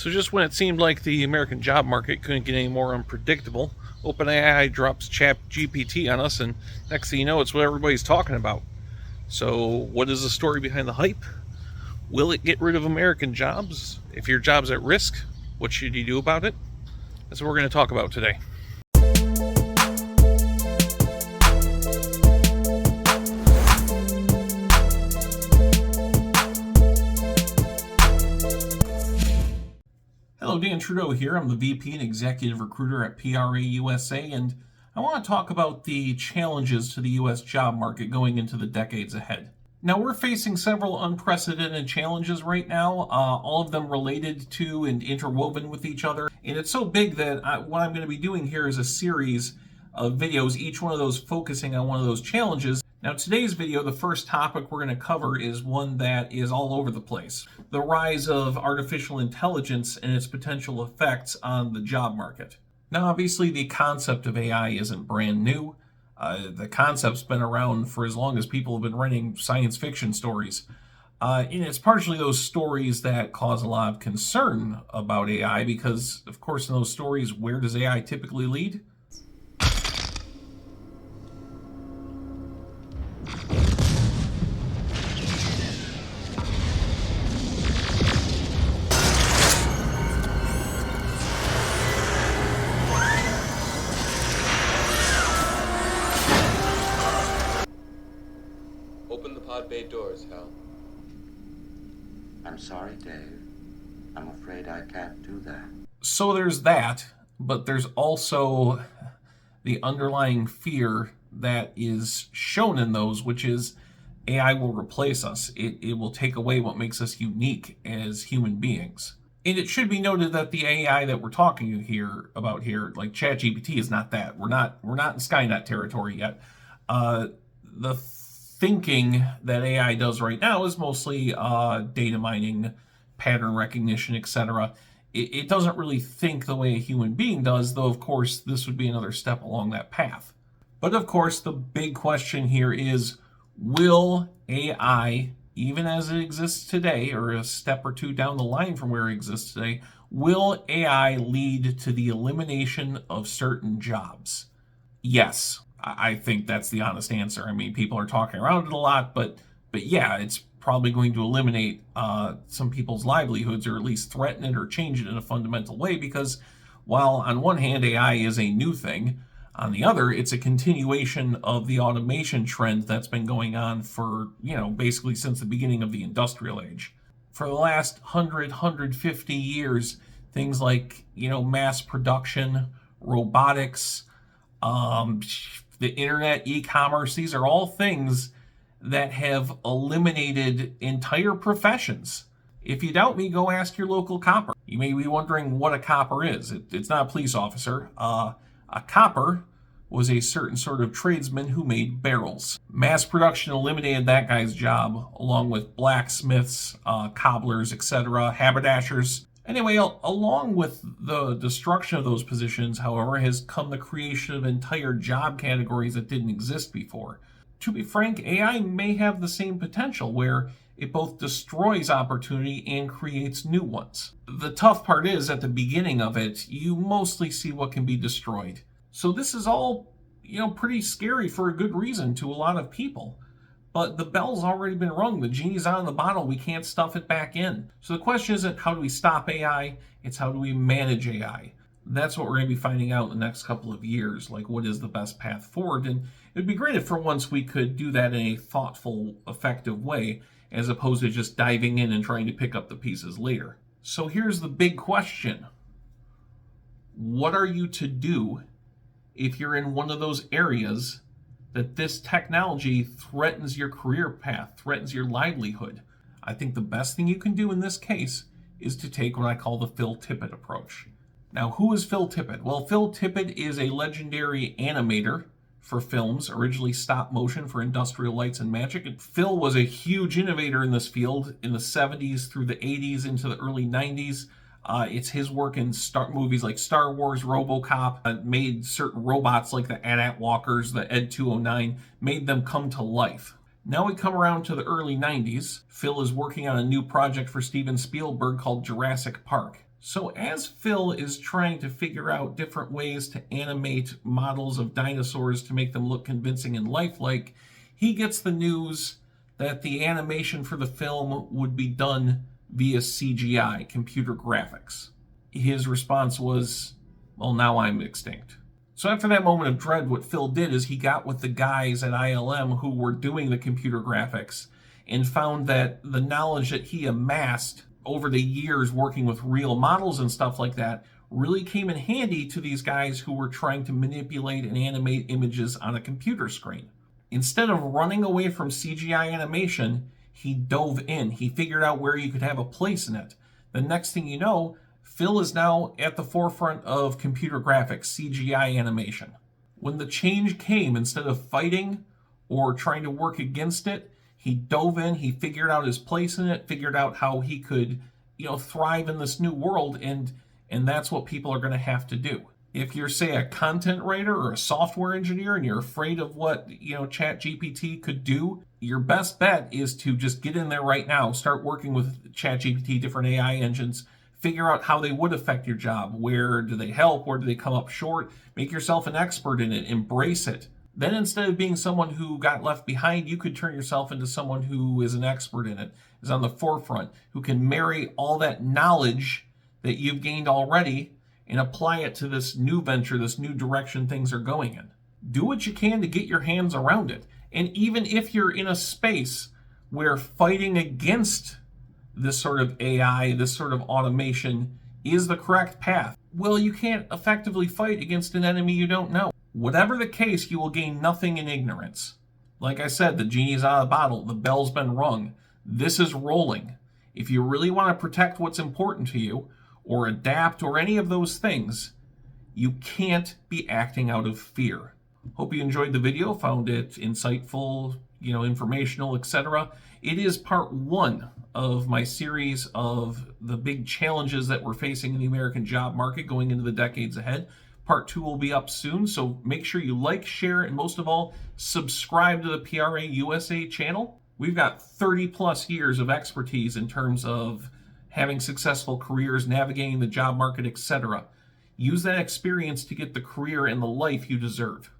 So just when it seemed like the American job market couldn't get any more unpredictable, OpenAI drops ChatGPT on us, and next thing you know, it's what everybody's talking about. So what is the story behind the hype? Will it get rid of American jobs? If your job's at risk, what should you do about it? That's what we're going to talk about today. Hello, Dan Trudeau here. I'm the VP and Executive Recruiter at PRA USA, and I want to talk about the challenges to the U.S. job market going into the decades ahead. Now, we're facing several unprecedented challenges right now, all of them related to and interwoven with each other. And it's so big that what I'm going to be doing here is a series of videos, each one of those focusing on one of those challenges. Now, today's video, the first topic we're going to cover is one that is all over the place: the rise of artificial intelligence and its potential effects on the job market. Now, obviously, the concept of AI isn't brand new. The concept's been around for as long as people have been writing science fiction stories. And it's partially those stories that cause a lot of concern about AI because, of course, in those stories, where does AI typically lead? Open the pod bay doors, Hal. I'm sorry, Dave. I'm afraid I can't do that. So there's that, but there's also the underlying fear that is shown in those, which is AI will replace us. It will take away what makes us unique as human beings. And it should be noted that the AI that we're talking about here, like ChatGPT, is not that. We're not in Skynet territory yet. The thinking that AI does right now is mostly data mining, pattern recognition, etc. It doesn't really think the way a human being does, though, of course, this would be another step along that path. But, of course, the big question here is, will AI, even as it exists today, or a step or two down the line from where it exists today, will AI lead to the elimination of certain jobs? Yes. I think that's the honest answer. I mean, people are talking around it a lot, but yeah, it's probably going to eliminate some people's livelihoods, or at least threaten it or change it in a fundamental way, because while on one hand AI is a new thing, on the other it's a continuation of the automation trend that's been going on for, basically since the beginning of the industrial age. For the last 150 years, things like, mass production, robotics, the internet, e-commerce, these are all things that have eliminated entire professions. If you doubt me, go ask your local copper. You may be wondering what a copper is. It's not a police officer. A copper was a certain sort of tradesman who made barrels. Mass production eliminated that guy's job, along with blacksmiths, cobblers, etc., haberdashers. Anyway, along with the destruction of those positions, however, has come the creation of entire job categories that didn't exist before. To be frank, AI may have the same potential, where it both destroys opportunity and creates new ones. The tough part is, at the beginning of it, you mostly see what can be destroyed. So this is all, pretty scary for a good reason to a lot of people. But the bell's already been rung. The genie's out of the bottle. We can't stuff it back in. So the question isn't how do we stop AI, it's how do we manage AI. That's what we're going to be finding out in the next couple of years, like what is the best path forward. And it'd be great if for once we could do that in a thoughtful, effective way, as opposed to just diving in and trying to pick up the pieces later. So here's the big question. What are you to do if you're in one of those areas that this technology threatens your career path, threatens your livelihood? I think the best thing you can do in this case is to take what I call the Phil Tippett approach. Now, who is Phil Tippett? Well, Phil Tippett is a legendary animator for films, originally stop motion for Industrial Lights and Magic. And Phil was a huge innovator in this field in the 70s through the 80s into the early 90s. It's his work in movies like Star Wars, RoboCop, made certain robots like the AT-AT walkers, the Ed 209, made them come to life. Now we come around to the early 90s. Phil is working on a new project for Steven Spielberg called Jurassic Park. So as Phil is trying to figure out different ways to animate models of dinosaurs to make them look convincing and lifelike, he gets the news that the animation for the film would be done via CGI, computer graphics. His response was, well, now I'm extinct. So after that moment of dread, what Phil did is he got with the guys at ILM who were doing the computer graphics and found that the knowledge that he amassed over the years working with real models and stuff like that really came in handy to these guys who were trying to manipulate and animate images on a computer screen. Instead of running away from CGI animation, he dove in. He figured out where you could have a place in it. The next thing you know, Phil is now at the forefront of computer graphics, CGI animation. When the change came, instead of fighting or trying to work against it, he dove in, he figured out his place in it, figured out how he could, thrive in this new world, and that's what people are going to have to do. If you're, say, a content writer or a software engineer and you're afraid of what, ChatGPT could do, your best bet is to just get in there right now, start working with ChatGPT, different AI engines, figure out how they would affect your job. Where do they help? Where do they come up short? Make yourself an expert in it, embrace it. Then instead of being someone who got left behind, you could turn yourself into someone who is an expert in it, is on the forefront, who can marry all that knowledge that you've gained already and apply it to this new venture, this new direction things are going in. Do what you can to get your hands around it. And even if you're in a space where fighting against this sort of AI, this sort of automation is the correct path, well, you can't effectively fight against an enemy you don't know. Whatever the case, you will gain nothing in ignorance. Like I said, the genie's out of the bottle. The bell's been rung. This is rolling. If you really want to protect what's important to you, or adapt, or any of those things, you can't be acting out of fear. Hope you enjoyed the video, found it insightful, informational, etc. It is part 1 of my series of the big challenges that we're facing in the American job market going into the decades ahead. Part 2 will be up soon, so make sure you like, share, and most of all, subscribe to the PRA USA channel. We've got 30 plus years of expertise in terms of having successful careers, navigating the job market, etc. Use that experience to get the career and the life you deserve.